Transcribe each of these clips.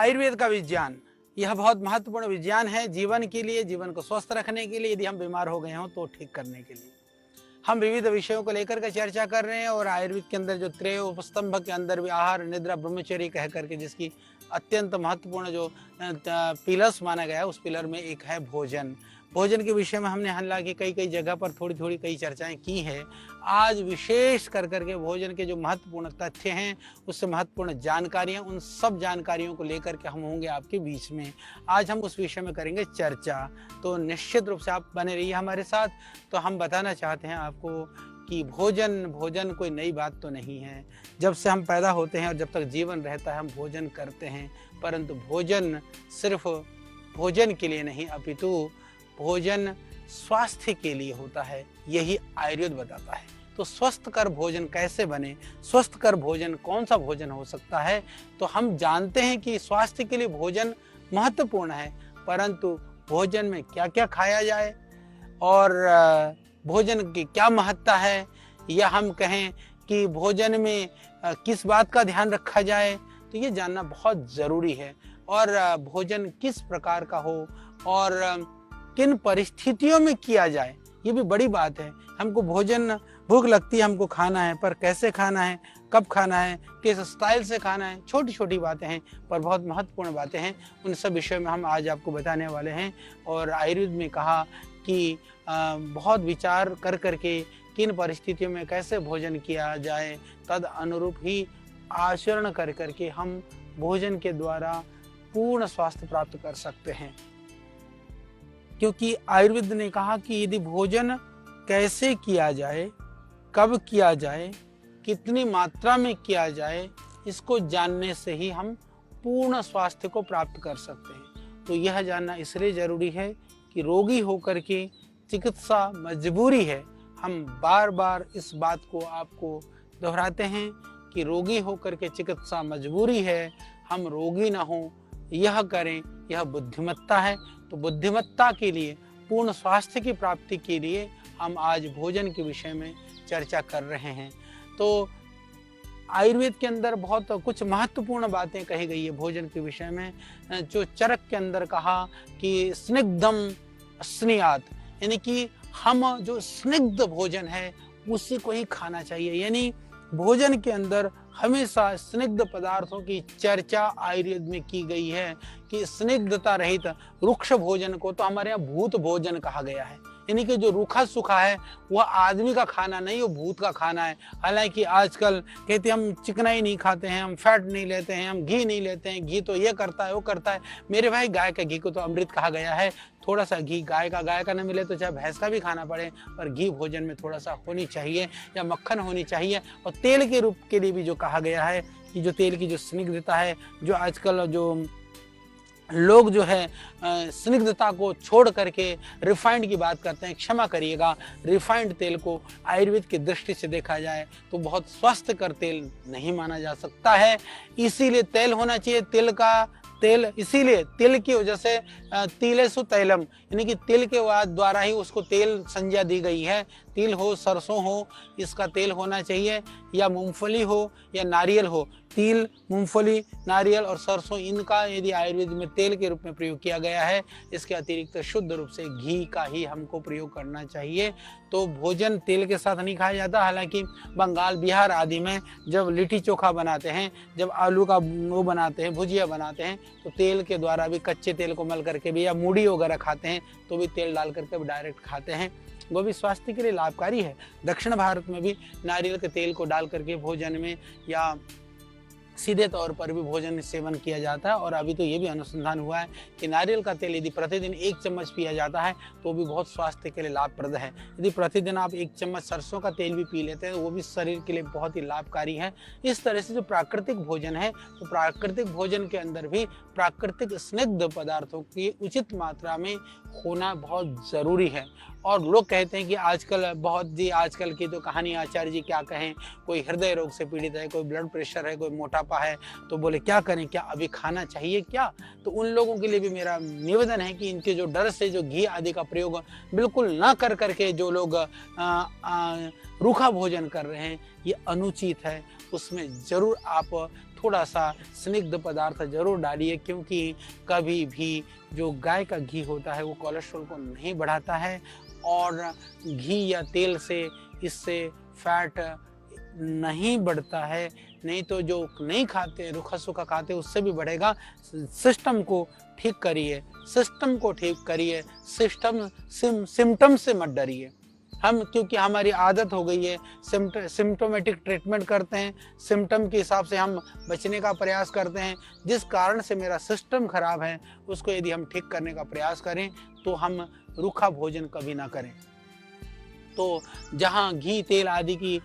आयुर्वेद का विज्ञान, यह बहुत महत्वपूर्ण विज्ञान है जीवन के लिए, जीवन को स्वस्थ रखने के लिए, यदि हम बीमार हो गए हों तो ठीक करने के लिए। हम विविध विषयों को लेकर के चर्चा कर रहे हैं और आयुर्वेद के अंदर जो त्रय उपस्तंभ के अंदर भी आहार निद्रा ब्रह्मचर्य कह करके जिसकी अत्यंत महत्वपूर्ण जो पिलर्स माना गया है, उस पिलर में एक है भोजन। भोजन के विषय में हमने हालांकि कई जगह पर थोड़ी कई चर्चाएं की हैं। आज विशेष कर करके भोजन के जो महत्वपूर्ण तथ्य हैं, उससे महत्वपूर्ण जानकारियां, उन सब जानकारियों को लेकर के हम होंगे आपके बीच में। आज हम उस विषय में करेंगे चर्चा, तो निश्चित रूप से आप बने रहिए हमारे साथ। तो हम बताना चाहते हैं आपको कि भोजन कोई नई बात तो नहीं है। जब से हम पैदा होते हैं और जब तक जीवन रहता है हम भोजन करते हैं, परंतु भोजन सिर्फ भोजन के लिए नहीं अपितु भोजन स्वास्थ्य के लिए होता है, यही आयुर्वेद बताता है। तो स्वस्थकर भोजन कैसे बने, स्वस्थकर भोजन कौन सा भोजन हो सकता है, तो हम जानते हैं कि स्वास्थ्य के लिए भोजन महत्वपूर्ण है, परंतु भोजन में क्या क्या खाया जाए और भोजन की क्या महत्ता है, या हम कहें कि भोजन में किस बात का ध्यान रखा जाए, तो ये जानना बहुत ज़रूरी है। और भोजन किस प्रकार का हो और किन परिस्थितियों में किया जाए, ये भी बड़ी बात है। हमको भोजन, भूख लगती है, हमको खाना है, पर कैसे खाना है, कब खाना है, किस स्टाइल से खाना है, छोटी छोटी बातें हैं पर बहुत महत्वपूर्ण बातें हैं। उन सब विषयों में हम आज आपको बताने वाले हैं। और आयुर्वेद में कहा कि बहुत विचार कर करके किन परिस्थितियों में कैसे भोजन किया जाए, तद अनुरूप ही आचरण कर करके हम भोजन के द्वारा पूर्ण स्वास्थ्य प्राप्त कर सकते हैं। क्योंकि आयुर्वेद ने कहा कि यदि भोजन कैसे किया जाए, कब किया जाए, कितनी मात्रा में किया जाए, इसको जानने से ही हम पूर्ण स्वास्थ्य को प्राप्त कर सकते हैं। तो यह जानना इसलिए जरूरी है कि रोगी होकर के चिकित्सा मजबूरी है। हम बार बार इस बात को आपको दोहराते हैं कि रोगी होकर के चिकित्सा मजबूरी है। हम रोगी ना हो यह करें, यह बुद्धिमत्ता है। तो बुद्धिमत्ता के लिए, पूर्ण स्वास्थ्य की प्राप्ति के लिए हम आज भोजन के विषय में चर्चा कर रहे हैं। तो आयुर्वेद के अंदर बहुत कुछ महत्वपूर्ण बातें कही गई है भोजन के विषय में। जो चरक के अंदर कहा कि स्निग्धम स्नियात, यानी कि हम जो स्निग्ध भोजन है उसी को ही खाना चाहिए। यानी भोजन के अंदर हमेशा स्निग्ध पदार्थों की चर्चा आयुर्वेद में की गई है कि स्निग्धता रहित रुक्ष भोजन को तो हमारे यहाँ भूत भोजन कहा गया है। यानी कि जो रूखा सूखा है वह आदमी का खाना नहीं, वो भूत का खाना है। हालांकि आजकल कहते हैं हम चिकनाई नहीं खाते हैं, हम फैट नहीं लेते हैं, हम घी नहीं लेते हैं, घी तो ये करता है वो करता है। मेरे भाई, गाय के घी को तो अमृत कहा गया है। थोड़ा सा घी गाय का न मिले तो चाहे भैंस का भी खाना पड़े, पर घी भोजन में थोड़ा सा होनी चाहिए, या मक्खन होनी चाहिए। और तेल के रूप के लिए भी जो कहा गया है कि जो तेल की जो स्निग्धता है, जो आजकल जो लोग जो है स्निग्धता को छोड़ करके रिफाइंड की बात करते हैं, क्षमा करिएगा, रिफाइंड तेल को आयुर्वेद की दृष्टि से देखा जाए तो बहुत स्वास्थ्यकर तेल नहीं माना जा सकता है। इसीलिए तेल होना चाहिए, तेल इसीलिए तिल की वजह से तिलेसु तैलम, यानी कि तिल के द्वारा ही उसको तेल संज्ञा दी गई है। तिल हो, सरसों हो, इसका तेल होना चाहिए, या मूंगफली हो या नारियल हो। तिल, मूंगफली, नारियल और सरसों, इनका यदि आयुर्वेद में तेल के रूप में प्रयोग किया गया है, इसके अतिरिक्त शुद्ध रूप से घी का ही हमको प्रयोग करना चाहिए। तो भोजन तेल के साथ नहीं खाया जाता। हालांकि बंगाल, बिहार आदि में जब लिट्टी चोखा बनाते हैं, जब आलू का वो बनाते हैं, भुजिया बनाते हैं, तो तेल के द्वारा भी, कच्चे तेल को मल करके भी, या मूढ़ी वगैरह खाते हैं तो भी तेल डाल करके भी डायरेक्ट खाते हैं, वो भी स्वास्थ्य के लिए लाभकारी है। दक्षिण भारत में भी नारियल के तेल को डाल करके भोजन में या सीधे तौर पर भी भोजन सेवन किया जाता है। और अभी तो ये भी अनुसंधान हुआ है कि नारियल का तेल यदि प्रतिदिन 1 चम्मच पिया जाता है तो भी बहुत स्वास्थ्य के लिए लाभप्रद है। यदि प्रतिदिन आप 1 चम्मच सरसों का तेल भी पी लेते हैं तो वो भी शरीर के लिए बहुत ही लाभकारी है। इस तरह से जो प्राकृतिक भोजन है, तो प्राकृतिक भोजन के अंदर भी प्राकृतिक स्निग्ध पदार्थों की उचित मात्रा में होना बहुत ज़रूरी है। और लोग कहते हैं कि आजकल की तो कहानी आचार्य जी क्या कहें, कोई हृदय रोग से पीड़ित है, कोई ब्लड प्रेशर है, कोई मोटापा है, तो बोले क्या करें, क्या अभी खाना चाहिए क्या? तो उन लोगों के लिए भी मेरा निवेदन है कि इनके जो डर से जो घी आदि का प्रयोग बिल्कुल ना कर करके जो लोग रूखा भोजन कर रहे हैं, ये अनुचित है। उसमें ज़रूर आप थोड़ा सा स्निग्ध पदार्थ जरूर डालिए, क्योंकि कभी भी जो गाय का घी होता है वो कोलेस्ट्रॉल को नहीं बढ़ाता है, और घी या तेल से इससे फैट नहीं बढ़ता है। नहीं तो जो नहीं खाते, रूखा सूखा खाते, उससे भी बढ़ेगा। सिस्टम को ठीक करिए, सिस्टम को ठीक करिए, सिम्टम से मत डरिए। हम, क्योंकि हमारी आदत हो गई है, सिम्टोमेटिक ट्रीटमेंट करते हैं, सिम्टम के हिसाब से हम बचने का प्रयास करते हैं। जिस कारण से मेरा सिस्टम खराब है, उसको यदि हम ठीक करने का प्रयास करें तो हम रूखा भोजन कभी ना करें। तो जहाँ घी तेल आदि की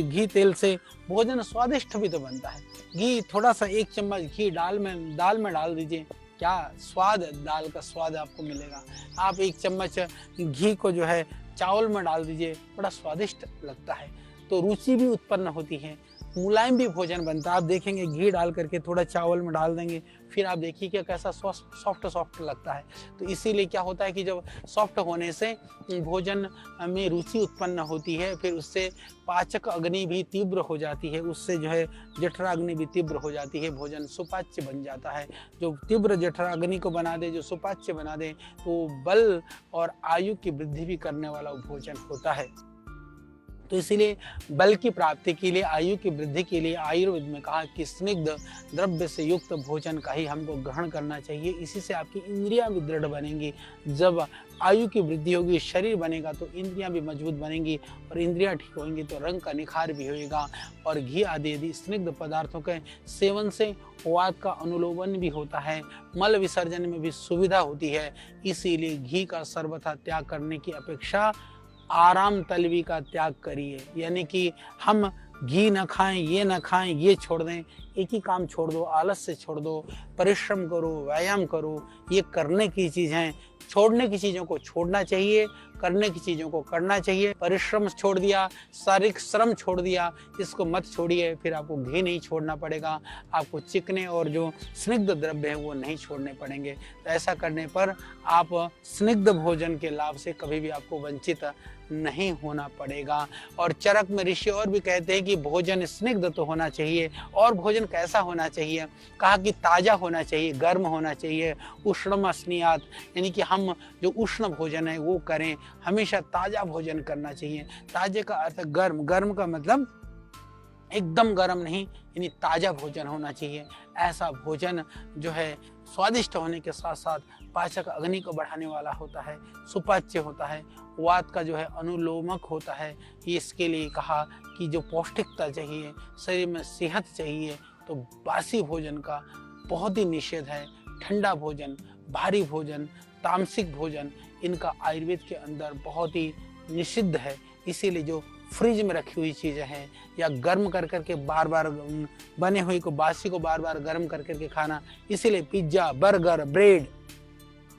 घी तेल से भोजन स्वादिष्ट भी तो बनता है। घी थोड़ा सा 1 चम्मच घी दाल में डाल दीजिए, क्या स्वाद, दाल का स्वाद आपको मिलेगा। आप 1 चम्मच घी को जो है चावल में डाल दीजिए, बड़ा स्वादिष्ट लगता है। तो रुचि भी उत्पन्न होती है, मुलायम भी भोजन बनता है। आप देखेंगे घी डाल करके थोड़ा चावल में डाल देंगे, फिर आप देखिए कि कैसा सॉफ्ट लगता है। तो इसीलिए क्या होता है कि जब सॉफ्ट होने से भोजन में रुचि उत्पन्न होती है, फिर उससे पाचक अग्नि भी तीव्र हो जाती है, उससे जो है जठराग्नि भी तीव्र हो जाती है, भोजन सुपाच्य बन जाता है। जो तीव्र जठराग्नि को बना दे, जो सुपाच्य बना दे, तो बल और आयु की वृद्धि भी करने वाला भोजन होता है। तो इसीलिए बल की प्राप्ति के लिए, आयु की वृद्धि के लिए आयुर्वेद में कहा कि स्निग्ध द्रव्य से युक्त भोजन का ही हमको ग्रहण करना चाहिए। इसी से आपकी इंद्रियां भी दृढ़ बनेंगी। जब आयु की वृद्धि होगी, शरीर बनेगा, तो इंद्रियां भी मजबूत बनेंगी, और इंद्रियां ठीक होंगी तो रंग का निखार भी होएगा। और घी आदि यदि स्निग्ध पदार्थों के सेवन से वात का अनुलोमन भी होता है, मल विसर्जन में भी सुविधा होती है। इसीलिए घी का सर्वथा त्याग करने की अपेक्षा आराम तलवी का त्याग करिए। यानी कि हम घी न खाएं, ये न खाएं, ये छोड़ दें। एक ही काम छोड़ दो, आलस्य छोड़ दो, परिश्रम करो, व्यायाम करो। ये करने की चीज़ है, छोड़ने की चीज़ों को छोड़ना चाहिए, करने की चीज़ों को करना चाहिए। परिश्रम छोड़ दिया, शारीरिक श्रम छोड़ दिया, इसको मत छोड़िए। फिर आपको घी नहीं छोड़ना पड़ेगा, आपको चिकने और जो स्निग्ध द्रव्य हैं वो नहीं छोड़ने पड़ेंगे। तो ऐसा करने पर आप स्निग्ध भोजन के लाभ से कभी भी आपको वंचित नहीं होना पड़ेगा। और चरक में ऋषि और भी कहते हैं कि भोजन स्निग्ध तो होना चाहिए। और भोजन कैसा होना चाहिए? कहा कि ताज़ा होना चाहिए, गर्म होना चाहिए, उष्णम स्नियात, यानी कि हम जो उष्ण भोजन है वो करें, हमेशा ताज़ा भोजन करना चाहिए। ताजे का अर्थ गर्म, गर्म का मतलब एकदम गर्म नहीं, यानी ताज़ा भोजन होना चाहिए। ऐसा भोजन जो है स्वादिष्ट होने के साथ साथ पाचक अग्नि को बढ़ाने वाला होता है, सुपाच्य होता है, वात का जो है अनुलोमक होता है। इसके लिए कहा कि जो पौष्टिकता चाहिए, शरीर में सेहत चाहिए, तो बासी भोजन का बहुत ही निषेध है। ठंडा भोजन, भारी भोजन, तामसिक भोजन, इनका आयुर्वेद के अंदर बहुत ही निषिद्ध है। इसीलिए जो फ्रिज में रखी हुई चीज़ें हैं या गर्म कर करके बार बार बने हुए को, बासी को बार बार गर्म कर करके खाना, इसीलिए पिज्ज़ा, बर्गर, ब्रेड,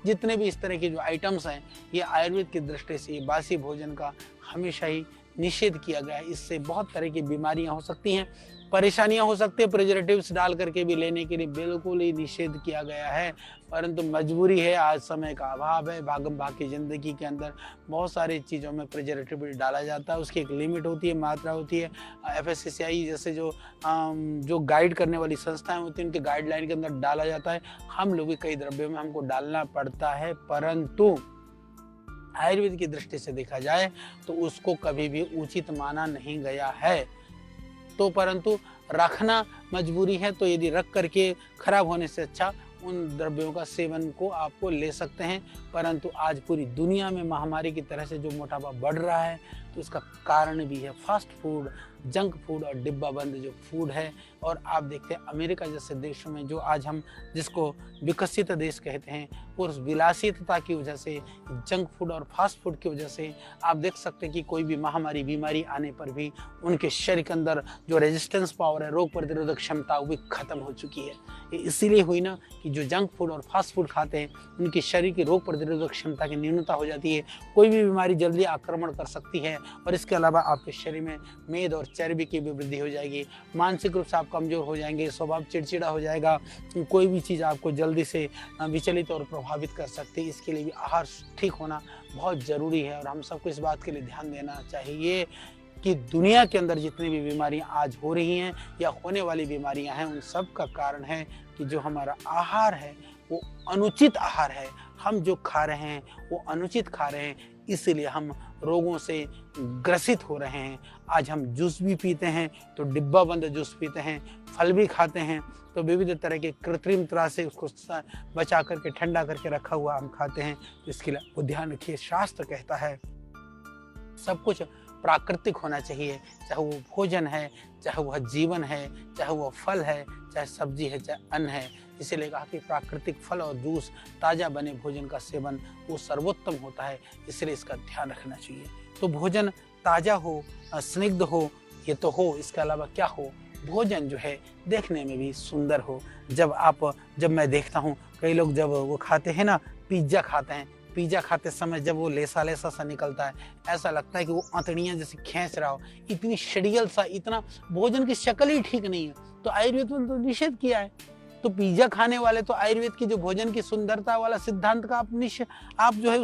जितने भी इस तरह के जो आइटम्स हैं, ये आयुर्वेद की दृष्टि से बासी भोजन का हमेशा ही निषेध किया गया है। इससे बहुत तरह की बीमारियां हो सकती हैं, परेशानियां हो सकती है। प्रिजर्वेटिव्स डाल करके भी लेने के लिए बिल्कुल ही निषेध किया गया है, परंतु मजबूरी है, आज समय का अभाव है, भागम भाग की ज़िंदगी के अंदर बहुत सारी चीज़ों में प्रिजर्वेटिव डाला जाता है। उसकी एक लिमिट होती है, मात्रा होती है। FSSAI जैसे जो गाइड करने वाली संस्थाएं होती हैं, उनके गाइडलाइन के अंदर डाला जाता है। हम लोग भी कई द्रव्यों में हमको डालना पड़ता है, परंतु आयुर्वेद की दृष्टि से देखा जाए तो उसको कभी भी उचित माना नहीं गया है। तो परंतु रखना मजबूरी है, तो यदि रख करके खराब होने से अच्छा उन द्रव्यों का सेवन को आपको ले सकते हैं। परंतु आज पूरी दुनिया में महामारी की तरह से जो मोटापा बढ़ रहा है, तो इसका कारण भी है फास्ट फूड, जंक फूड और डिब्बा बंद जो फूड है। और आप देखते हैं अमेरिका जैसे देशों में, जो आज हम जिसको विकसित देश कहते हैं, उस विलासितता की वजह से, जंक फूड और फास्ट फूड की वजह से आप देख सकते हैं कि कोई भी महामारी, बीमारी आने पर भी उनके शरीर के अंदर जो रेजिस्टेंस पावर है, रोग प्रतिरोधक क्षमता, वो भी खत्म हो चुकी है। ये इसीलिए हुई ना कि जो जंक फूड और फास्ट फूड खाते हैं, उनके शरीर की रोग प्रतिरोधक क्षमता की न्यूनता हो जाती है, कोई भी बीमारी जल्दी आक्रमण कर सकती है। और इसके अलावा आपके शरीर में मेद और चर्बी की भी वृद्धि हो जाएगी, मानसिक रूप से आप कमजोर हो जाएंगे, स्वभाव चिड़चिड़ा हो जाएगा, कोई भी चीज़ आपको जल्दी से विचलित और प्रभावित कर सकती है। इसके लिए भी आहार ठीक होना बहुत ज़रूरी है और हम सबको इस बात के लिए ध्यान देना चाहिए कि दुनिया के अंदर जितनी भी बीमारियां आज हो रही हैं या होने वाली बीमारियां हैं, उन सब का कारण है कि जो हमारा आहार है वो अनुचित आहार है। हम जो खा रहे हैं वो अनुचित खा रहे हैं, इसीलिए हम रोगों से ग्रसित हो रहे हैं। आज हम जूस भी पीते हैं तो डिब्बा बंद जूस पीते हैं, फल भी खाते हैं तो विविध तरह के कृत्रिम तरह से उसको बचा करके ठंडा करके रखा हुआ हम खाते हैं। तो इसके लिए वो ध्यान रखिए, शास्त्र कहता है सब कुछ प्राकृतिक होना चाहिए, चाहे वो भोजन है, चाहे वह जीवन है, चाहे वह फल है, चाहे सब्जी है, चाहे अन्न है। इसीलिए कहा कि प्राकृतिक फल और जूस, ताज़ा बने भोजन का सेवन वो सर्वोत्तम होता है, इसलिए इसका ध्यान रखना चाहिए। तो भोजन ताज़ा हो, स्निग्ध हो, ये तो हो, इसके अलावा क्या हो, भोजन जो है देखने में भी सुंदर हो। जब मैं देखता हूँ कई लोग जब वो खाते हैं ना, पिज्ज़ा खाते हैं, पिज्ज़ा खाते समय जब वो लेसा लेसा सा निकलता है, ऐसा लगता है कि वो आंतड़ियाँ जैसे खींच रहा हो, इतनी शड़ियल सा, इतना भोजन की शक्ल ही ठीक नहीं है। तो आयुर्वेद में तो निषेध किया है। तो पिज्ज़ा खाने वाले तो आयुर्वेद की जो भोजन की सुंदरता वाला सिद्धांत का आप जो है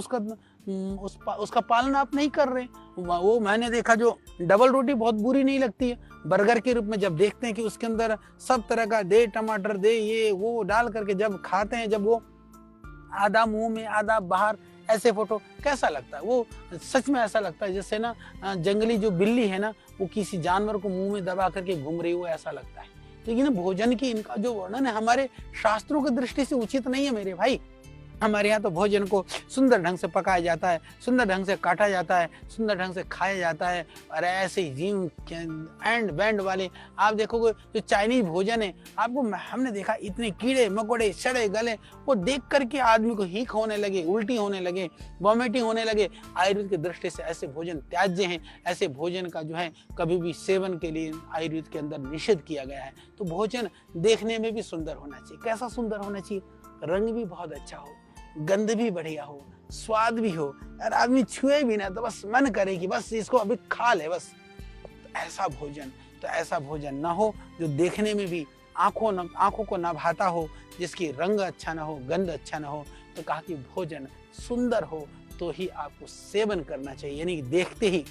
उसका पालन आप नहीं कर रहे। वो मैंने देखा जो डबल रोटी बहुत बुरी नहीं लगती है, बर्गर के रूप में जब देखते हैं कि उसके अंदर सब तरह का दे, टमाटर दे, ये वो डाल करके जब खाते हैं, जब वो आधा मुंह में आधा बाहर, ऐसे फोटो कैसा लगता है। वो सच में ऐसा लगता है जैसे ना जंगली जो बिल्ली है ना, वो किसी जानवर को मुंह में दबा करके घूम रही हो, ऐसा लगता है। लेकिन भोजन की इनका जो वर्णन है हमारे शास्त्रों की दृष्टि से उचित नहीं है मेरे भाई। हमारे यहाँ तो भोजन को सुंदर ढंग से पकाया जाता है, सुंदर ढंग से काटा जाता है, सुंदर ढंग से खाया जाता है। और ऐसे जीव एंड बैंड वाले आप देखोगे जो चाइनीज भोजन है, आपको हमने देखा इतने कीड़े मकोड़े, सड़े गले, वो देख करके आदमी को हीक होने लगे, उल्टी होने लगे, वॉमिटिंग होने लगे। आयुर्वेद की दृष्टि से ऐसे भोजन त्याज्य हैं। ऐसे भोजन का जो है कभी भी सेवन के लिए आयुर्वेद के अंदर निषेध किया गया है। तो भोजन देखने में भी सुंदर होना चाहिए। कैसा सुंदर होना चाहिए? रंग भी बहुत अच्छा हो, गंध भी बढ़िया हो, स्वाद भी हो, और आदमी छुए भी ना तो बस मन करे कि बस इसको अभी खा ले बस। तो ऐसा भोजन ना हो जो देखने में भी आंखों को ना भाता हो, जिसकी रंग अच्छा ना हो, गंध अच्छा ना हो। तो कहा कि भोजन सुंदर हो तो ही आपको सेवन करना चाहिए, यानी देखते ही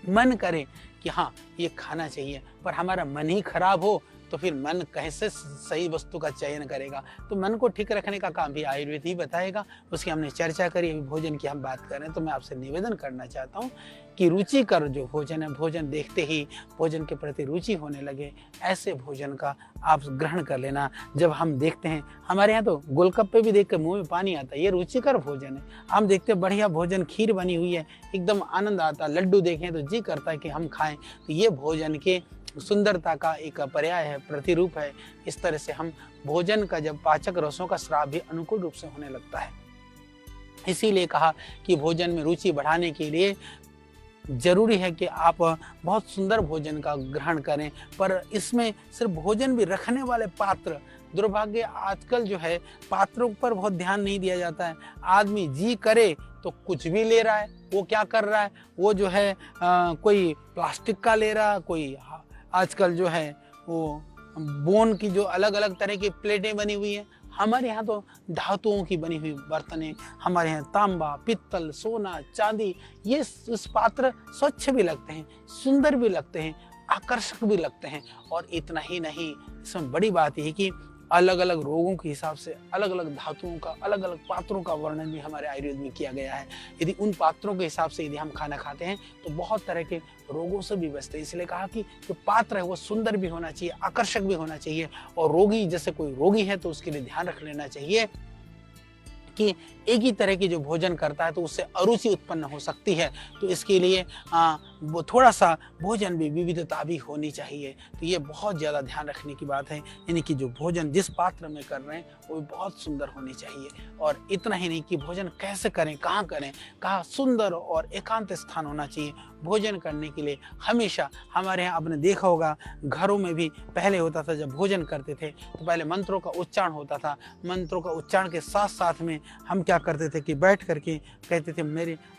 मन करे कि हाँ ये खाना चाहिए। पर हमारा मन ही खराब हो तो फिर मन कैसे सही वस्तु का चयन करेगा? तो मन को ठीक रखने का काम भी आयुर्वेद ही बताएगा। उसकी हमने चर्चा करी, अभी भोजन की हम बात कर रहे हैं। तो मैं आपसे निवेदन करना चाहता हूँ कि रुचिकर जो भोजन है, भोजन देखते ही भोजन के प्रति रुचि होने लगे, ऐसे भोजन का आप ग्रहण कर लेना। जब हम देखते हैं, हमारे यहाँ तो गोलगप्पे भी देख कर मुँह में पानी आता है, ये रुचिकर भोजन है। हम देखते हैं बढ़िया भोजन, खीर बनी हुई है, एकदम आनंद आता है, लड्डू देखें तो जी करता है कि हम खाएं। तो ये भोजन के सुंदरता का एक पर्याय है, प्रतिरूप है। इस तरह से हम भोजन का जब पाचक रसों का स्राव भी अनुकूल रूप से होने लगता है। इसीलिए कहा कि भोजन में रुचि बढ़ाने के लिए जरूरी है कि आप बहुत सुंदर भोजन का ग्रहण करें। पर इसमें सिर्फ भोजन भी रखने वाले पात्र, दुर्भाग्य आजकल जो है पात्रों पर बहुत ध्यान नहीं दिया जाता है। आदमी जी करे तो कुछ भी ले रहा है। वो क्या कर रहा है? वो जो है कोई प्लास्टिक का ले रहा है, कोई आजकल जो है वो बोन की जो अलग अलग तरह की प्लेटें बनी हुई हैं। हमारे यहाँ तो धातुओं की बनी हुई बर्तनें, हमारे यहाँ तांबा, पित्तल, सोना, चांदी, ये इस पात्र स्वच्छ भी लगते हैं, सुंदर भी लगते हैं, आकर्षक भी लगते हैं। और इतना ही नहीं, इसमें बड़ी बात यह है कि अलग अलग रोगों के हिसाब से अलग अलग धातुओं का, अलग अलग पात्रों का वर्णन भी हमारे आयुर्वेद में किया गया है। यदि उन पात्रों के हिसाब से यदि हम खाना खाते हैं तो बहुत तरह के रोगों से भी बचते हैं। इसलिए कहा कि जो पात्र है वो सुंदर भी होना चाहिए, आकर्षक भी होना चाहिए। और रोगी, जैसे कोई रोगी है तो उसके लिए ध्यान रख लेना चाहिए कि एक ही तरह की जो भोजन करता है तो उससे अरुचि उत्पन्न हो सकती है। तो इसके लिए वो थोड़ा सा भोजन भी विविधता भी होनी चाहिए। तो ये बहुत ज़्यादा ध्यान रखने की बात है, यानी कि जो भोजन जिस पात्र में कर रहे हैं वो बहुत सुंदर होनी चाहिए। और इतना ही नहीं कि भोजन कैसे करें, कहाँ सुंदर और एकांत स्थान होना चाहिए भोजन करने के लिए। हमेशा हमारे यहाँ आपने देखा होगा, घरों में भी पहले होता था, जब भोजन करते थे तो पहले मंत्रों का उच्चारण होता था। मंत्रों का उच्चारण के साथ साथ में हम क्या करते थे कि बैठ करके कहते थे,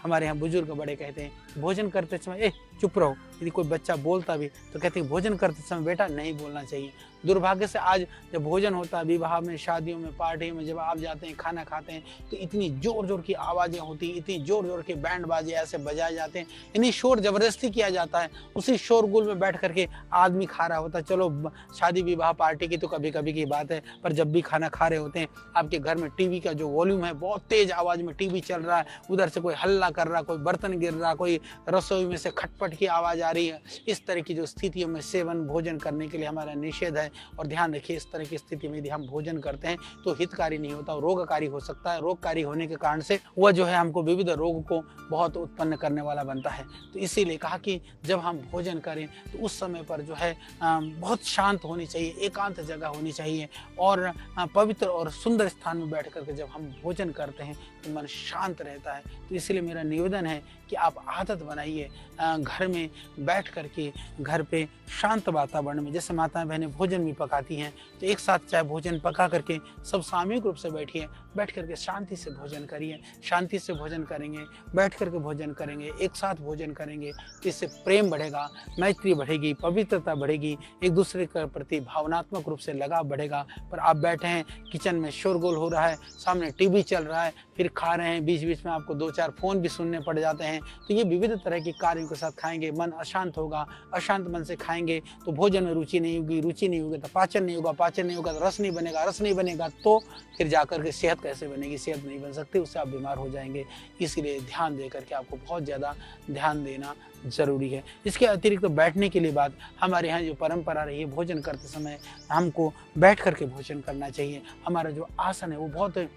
हमारे यहाँ बुजुर्ग बड़े कहते हैं भोजन करते समय चुप रहो। यदि कोई बच्चा बोलता भी तो कहते हैं भोजन करते समय बेटा नहीं बोलना चाहिए। दुर्भाग्य से आज जब भोजन होता है विवाह में, शादियों में, पार्टियों में, जब आप जाते हैं खाना खाते हैं तो इतनी जोर जोर की आवाज़ें होती, इतनी जोर जोर के बैंड बाजे ऐसे बजाए जाते हैं, इन्हीं शोर ज़बरदस्ती किया जाता है। उसी शोरगुल में बैठ करके आदमी खा रहा होता है। चलो शादी विवाह पार्टी की तो कभी कभी की बात है, पर जब भी खाना खा रहे होते हैं आपके घर में टीवी का जो वॉल्यूम है बहुत तेज आवाज़ में टीवी चल रहा है, उधर से कोई हल्ला कर रहा, कोई बर्तन गिर रहा, कोई रसोई में से खटपट की आवाज़ आ रही है। इस तरह की जो स्थितियों में सेवन भोजन करने के लिए हमारा निषेध है। और ध्यान रखिए, इस तरह की स्थिति में यदि हम भोजन करते हैं तो हितकारी नहीं होता, रोगकारी हो सकता है। रोगकारी होने के कारण से वह जो है हमको विविध रोग को बहुत उत्पन्न करने वाला बनता है। तो इसीलिए कहा कि जब हम भोजन करें तो उस समय पर जो है बहुत शांत होनी चाहिए, एकांत जगह होनी चाहिए और पवित्र और सुंदर स्थान में बैठ करके जब हम भोजन करते हैं तो मन शांत रहता है। तो इसलिए मेरा निवेदन है कि आप आदत बनाइए घर में बैठ करके, घर पे शांत वातावरण में, जैसे माताएं बहनें भोजन भी पकाती हैं तो एक साथ चाहे भोजन पका करके सब सामूहिक रूप से बैठिए, बैठ करके शांति से भोजन करिए। शांति से भोजन करेंगे, बैठ करके भोजन करेंगे, एक साथ भोजन करेंगे तो इससे प्रेम बढ़ेगा, मैत्री बढ़ेगी, पवित्रता बढ़ेगी, एक दूसरे के प्रति भावनात्मक रूप से लगाव बढ़ेगा। पर आप बैठे हैं, किचन में शोरगुल हो रहा है, सामने टीवी चल रहा है, फिर खा रहे हैं, बीच बीच में आपको 2-4 फोन भी सुनने पड़ जाते हैं, तो ये विविध तरह के कार्यों के साथ खाएंगे, मन अशांत होगा। अशांत मन से खाएंगे तो भोजन में रुचि नहीं होगी, रुचि नहीं होगी तो पाचन नहीं होगा, पाचन नहीं होगा तो रस नहीं बनेगा, रस नहीं बनेगा तो फिर जाकर के सेहत कैसे बनेगी, सेहत नहीं बन सकती, उससे आप बीमार हो जाएंगे। इसीलिए ध्यान दे करके आपको बहुत ज़्यादा ध्यान देना ज़रूरी है। इसके अतिरिक्त तो बैठने के लिए बात, हमारे यहाँ जो परंपरा रही है, भोजन करते समय हमको बैठ करके भोजन करना चाहिए। हमारा जो आसन है वो बहुत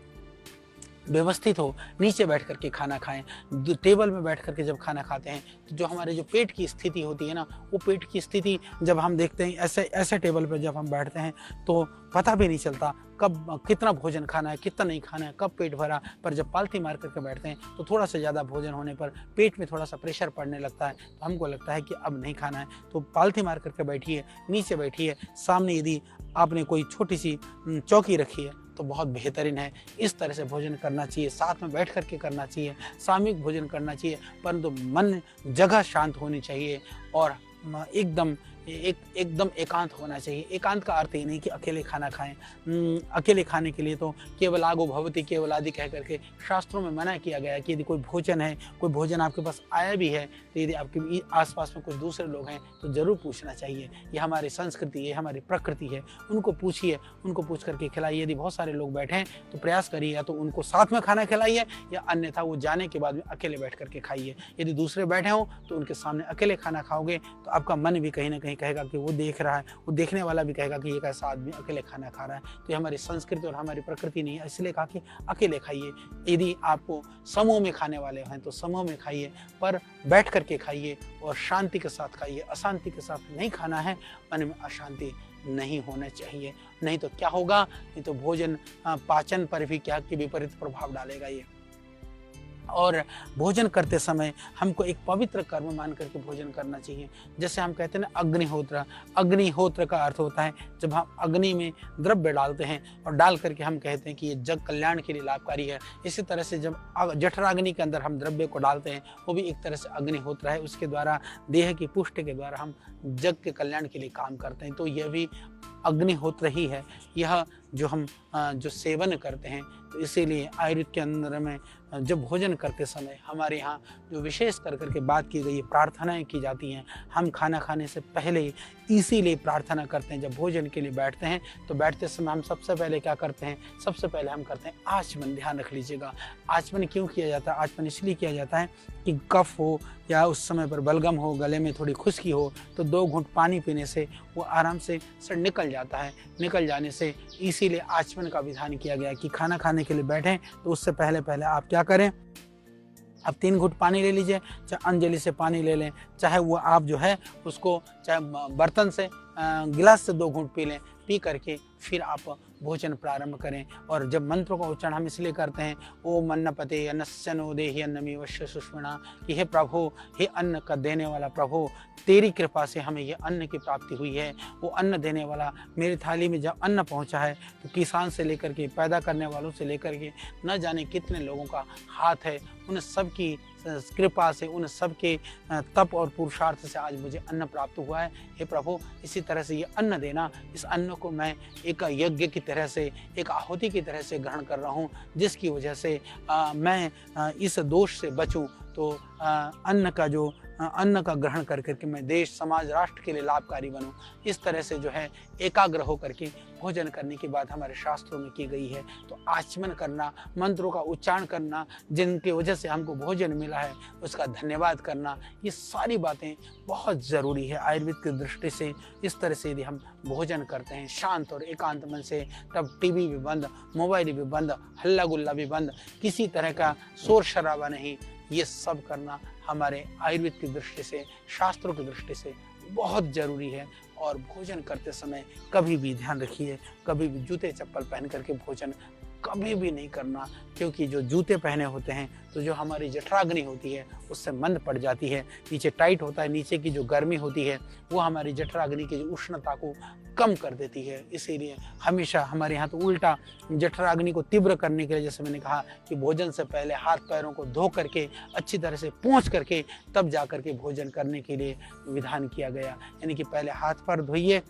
व्यवस्थित हो, नीचे बैठ करके खाना खाएं। टेबल में बैठ करके जब खाना खाते हैं तो जो हमारे जो पेट की स्थिति होती है ना, वो पेट की स्थिति जब हम देखते हैं ऐसे टेबल पर जब हम बैठते हैं तो पता भी नहीं चलता कब कितना भोजन खाना है, कितना नहीं खाना है, कब पेट भरा। पर जब पालथी मार करके बैठते हैं तो थोड़ा सा ज़्यादा भोजन होने पर पेट में थोड़ा सा प्रेशर पड़ने लगता है, तो हमको लगता है कि अब नहीं खाना है। तो पालथी मार करके बैठिए, नीचे बैठिए, सामने यदि आपने कोई छोटी सी चौकी रखी है तो बहुत बेहतरीन है। इस तरह से भोजन करना चाहिए, साथ में बैठ करके करना चाहिए, सामूहिक भोजन करना चाहिए, परंतु मन जगह शांत होनी चाहिए और एकदम एकांत होना चाहिए। एकांत का अर्थ ये नहीं कि अकेले खाना खाएं। अकेले खाने के लिए तो केवल आगो भवति केवल आदि कह करके शास्त्रों में मना किया गया है कि यदि कोई भोजन है, कोई भोजन आपके पास आया भी है तो यदि आपके आसपास में कुछ दूसरे लोग हैं तो ज़रूर पूछना चाहिए। ये हमारी संस्कृति है, हमारी प्रकृति है, उनको पूछिए, उनको पूछ करके खिलाइए। यदि बहुत सारे लोग बैठे हैं तो प्रयास करिए या तो उनको साथ में खाना खिलाइए या अन्यथा वो जाने के बाद में अकेले बैठ करके खाइए। यदि दूसरे बैठे हों तो उनके सामने अकेले खाना खाओगे तो आपका मन भी कहीं ना कहीं कहेगा कि वो देख रहा है, वो देखने वाला भी कहेगा कि ये कैसा आदमी अकेले खाना खा रहा है। तो ये हमारी संस्कृति और हमारी प्रकृति नहीं है, इसलिए कहा कि अकेले खाइए। यदि आपको समूह में खाने वाले हैं तो समूह में खाइए, पर बैठ करके खाइए और शांति के साथ खाइए। अशांति के साथ नहीं खाना है, मन में अशांति नहीं होना चाहिए, नहीं तो क्या होगा, नहीं तो भोजन पाचन पर भी क्या कि विपरीत प्रभाव डालेगा ये। और भोजन करते समय हमको एक पवित्र कर्म मान करके भोजन करना चाहिए। जैसे हम कहते हैं ना अग्निहोत्र, अग्निहोत्र का अर्थ होता है जब हम अग्नि में द्रव्य डालते हैं और डाल करके हम कहते हैं कि ये जग कल्याण के लिए लाभकारी है। इसी तरह से जब जठराग्नि के अंदर हम द्रव्य को डालते हैं वो भी एक तरह से अग्निहोत्र है, उसके द्वारा देह की पुष्टि के द्वारा हम जग के कल्याण के लिए काम करते हैं। तो यह भी अग्निहोत्र ही है, यह जो हम जो सेवन करते हैं। तो इसीलिए आयुर्वेद के अंदर में जब भोजन करते समय हमारे यहाँ जो विशेष कर करके बात की गई, प्रार्थनाएं की जाती हैं। हम खाना खाने से पहले इसीलिए प्रार्थना करते हैं। जब भोजन के लिए बैठते हैं तो बैठते समय हम सबसे पहले क्या करते हैं, सबसे पहले हम करते हैं आचमन। ध्यान रख लीजिएगा, आचमन क्यों किया जाता है? आचमन इसलिए किया जाता है कि कफ हो या उस समय पर बलगम हो, गले में थोड़ी खुश्की हो तो 2 घूंट पानी पीने से वो आराम से निकल जाता है। निकल जाने से इसीलिए आचमन का विधान किया गया कि खाना खाने के लिए बैठें तो उससे पहले आप क्या करें, अब 3 घूंट पानी ले लीजिए, चाहे अंजलि से पानी ले लें, चाहे वो आप जो है उसको चाहे बर्तन से गिलास से 2 घूंट पी लें। पी करके फिर आप भोजन प्रारंभ करें। और जब मंत्रों का उच्चारण हम इसलिए करते हैं, ओम अन्नपते अन्नस्य नो देहि अन्नमेवस्य सुष्मणा, कि हे प्रभु, हे अन्न का देने वाला प्रभु, तेरी कृपा से हमें ये अन्न की प्राप्ति हुई है। वो अन्न देने वाला, मेरी थाली में जब अन्न पहुंचा है तो किसान से लेकर के पैदा करने वालों से लेकर के न जाने कितने लोगों का हाथ है, उन सब की कृपा से, उन सब के तप और पुरुषार्थ से आज मुझे अन्न प्राप्त हुआ है। हे प्रभु, इसी तरह से ये अन्न देना, इस अन्न को मैं एक यज्ञ की तरह से, एक आहुति की तरह से ग्रहण कर रहा हूँ, जिसकी वजह से मैं इस दोष से बचूं। तो अन्न का ग्रहण कर करके मैं देश, समाज, राष्ट्र के लिए लाभकारी बनूं। इस तरह से जो है एकाग्र होकर के भोजन करने की बात हमारे शास्त्रों में की गई है। तो आचमन करना, मंत्रों का उच्चारण करना, जिनकी वजह से हमको भोजन मिला है उसका धन्यवाद करना, ये सारी बातें बहुत ज़रूरी है आयुर्वेद की दृष्टि से। इस तरह से यदि हम भोजन करते हैं शांत और एकांत मन से, तब टीवी भी बंद, मोबाइल भी बंद, हल्ला गुल्ला भी बंद, किसी तरह का शोर शराबा नहीं, ये सब करना हमारे आयुर्वेद की दृष्टि से, शास्त्रों की दृष्टि से बहुत ज़रूरी है। और भोजन करते समय कभी भी ध्यान रखिए, कभी भी जूते चप्पल पहन करके भोजन कभी भी नहीं करना, क्योंकि जो जूते पहने होते हैं तो जो हमारी जठराग्नि होती है उससे मंद पड़ जाती है, नीचे टाइट होता है, नीचे की जो गर्मी होती है वो हमारी जठराग्नि की जो उष्णता को कम कर देती है। इसीलिए हमेशा हमारे यहाँ तो उल्टा जठराग्नि को तीव्र करने के लिए, जैसे मैंने कहा कि भोजन से पहले हाथ पैरों को धो करके अच्छी तरह से पोंछ करके तब जा करके भोजन करने के लिए विधान किया गया। यानी कि पहले हाथ पैर धोइए,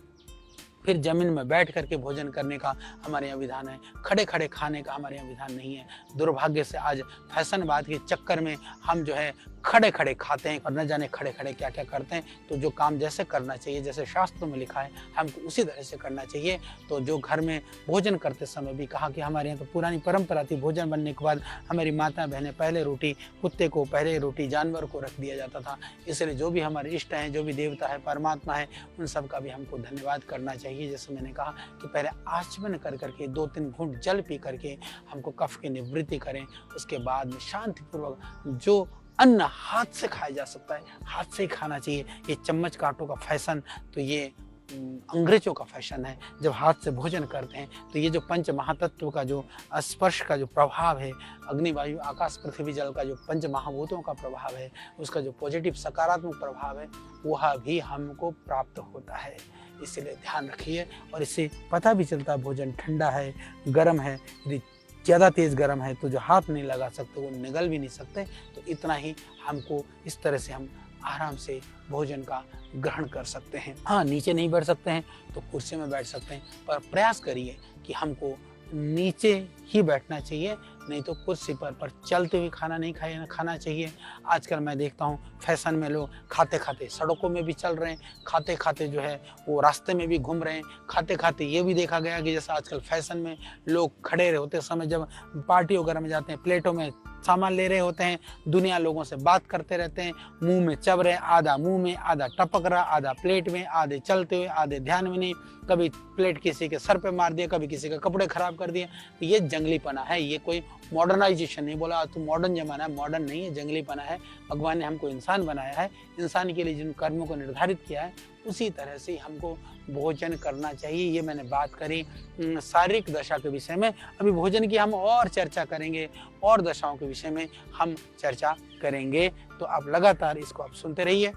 फिर जमीन में बैठ करके भोजन करने का हमारे यहाँ विधान है। खड़े खड़े खाने का हमारे यहाँ विधान नहीं है। दुर्भाग्य से आज फैशनबाद के चक्कर में हम जो है खड़े खड़े खाते हैं और न जाने खड़े खड़े क्या क्या करते हैं। तो जो काम जैसे करना चाहिए, जैसे शास्त्रों में लिखा है, हमको उसी तरह से करना चाहिए। तो जो घर में भोजन करते समय भी कहा कि हमारे यहाँ तो पुरानी परंपरा थी, भोजन बनने के बाद हमारी माता बहनें पहले रोटी, कुत्ते को पहले रोटी, जानवर को रख दिया जाता था। इसलिए जो भी हमारे इष्ट हैं, जो भी देवता है, परमात्मा है, उन सब का भी हमको धन्यवाद करना चाहिए। जैसे मैंने कहा कि पहले आचमन कर करके 2-3 घूंट जल पी करके हमको कफ की निवृत्ति करें। उसके बाद में शांतिपूर्वक जो अन्न हाथ से खाया जा सकता है हाथ से ही खाना चाहिए। ये चम्मच कांटों का फैशन तो ये अंग्रेजों का फैशन है। जब हाथ से भोजन करते हैं तो ये जो पंच महातत्व का जो स्पर्श का जो प्रभाव है, अग्नि वायु आकाश पृथ्वी जल का जो पंच महाभूतों का प्रभाव है, उसका जो पॉजिटिव सकारात्मक प्रभाव है वह भी हमको प्राप्त होता है। इसलिए ध्यान रखिए। और इससे पता भी चलता है भोजन ठंडा है, गर्म है। यदि ज़्यादा तेज़ गर्म है तो जो हाथ नहीं लगा सकते, वो निगल भी नहीं सकते। तो इतना ही हमको इस तरह से हम आराम से भोजन का ग्रहण कर सकते हैं। हाँ, नीचे नहीं बैठ सकते हैं तो कुर्सी में बैठ सकते हैं, पर प्रयास करिए कि हमको नीचे ही बैठना चाहिए, नहीं तो कुर्सी पर चलते हुए खाना नहीं खाना चाहिए। आजकल मैं देखता हूँ फैशन में लोग खाते खाते सड़कों में भी चल रहे हैं, खाते खाते जो है वो रास्ते में भी घूम रहे हैं। खाते खाते ये भी देखा गया कि जैसा आजकल फैशन में लोग खड़े होते समय जब पार्टी वगैरह में जाते हैं, प्लेटों में सामान ले रहे होते हैं, दुनिया लोगों से बात करते रहते हैं, मुंह में चब रहे, आधा मुंह में, आधा टपक रहा, आधा प्लेट में, आधे चलते हुए, आधे ध्यान में नहीं। कभी प्लेट किसी के सर पे मार दिया, कभी किसी के कपड़े खराब कर दिए। तो ये जंगलीपना है, ये कोई मॉडर्नाइजेशन नहीं। बोला तो मॉडर्न जमाना है, मॉडर्न नहीं है, जंगलीपना है। भगवान ने हमको इंसान बनाया है, इंसान के लिए जिन कर्मों को निर्धारित किया है उसी तरह से हमको भोजन करना चाहिए। ये मैंने बात करी शारीरिक दशा के विषय में। अभी भोजन की हम और चर्चा करेंगे, और दशाओं के विषय में हम चर्चा करेंगे। तो आप लगातार इसको आप सुनते रहिए।